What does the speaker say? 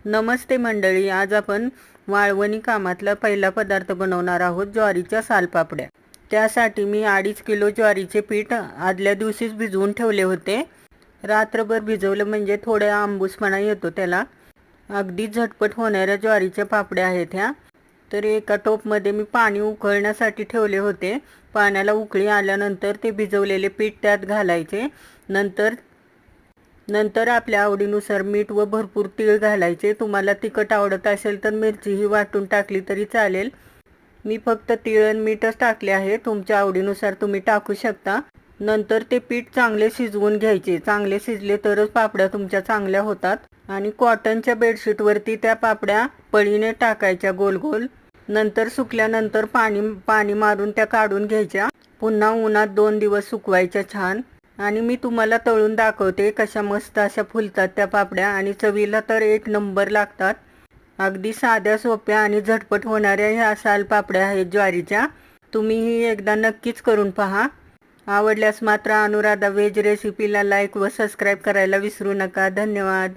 नमस्ते मंडळी, आज आपण वाळवणी कामातला पहिला पदार्थ बनवणार आहोत, ज्वारीच्या सालपापड्या। त्यासाठी मी 2.5 किलो ज्वारीचे पीठ आदल्या दिवशीच भिजवून ठेवले होते। रात्रभर भिजवलं म्हणजे थोडा आंबूसपणा येतो त्याला। अगदी झटपट होणाऱ्या ज्वारीच्या पापड्या आहेत ह्या। तर एका टोपमध्ये मी पाणी उकळण्यासाठी ठेवले होते। पाण्याला उकळी आल्यानंतर ते भिजवलेले पीठ त्यात घालायचे। नंतर आपल्या आवडीनुसार मीठ व भरपूर तीळ घालायचे। तुम्हाला तिखट आवडत असेल तर मिरचीही वाटून टाकली तरी चालेल। मी फक्त तीळ आणि मीठच टाकले आहे, तुमच्या आवडीनुसार तुम्ही टाकू शकता। नंतर ते पीठ चांगले शिजवून घ्यायचे। चांगले शिजले तरच पापड्या तुमच्या चांगल्या होतात। आणि कॉटनच्या बेडशीटवरती त्या पापड्या पळीने टाकायच्या गोल गोल। नंतर सुकल्यानंतर पाणी मारून त्या काढून घ्यायच्या। पुन्हा उन्हात 2 दिवस सुकवायच्या छान। आणि मी तुम्हाला तळून दाखवते कशा मस्त अशा फुलतात त्या पापड्या, आणि चवीला तर एक नंबर लागतात। अगदी साध्या सोप्या आणि झटपट होणाऱ्या ह्या सालपापड्या आहेत ज्वारीच्या। तुम्हीही एकदा नक्कीच करून पहा। आवडल्यास मात्र अनुराधा व्हेज रेसिपीला लाईक व सबस्क्राईब करायला विसरू नका। धन्यवाद।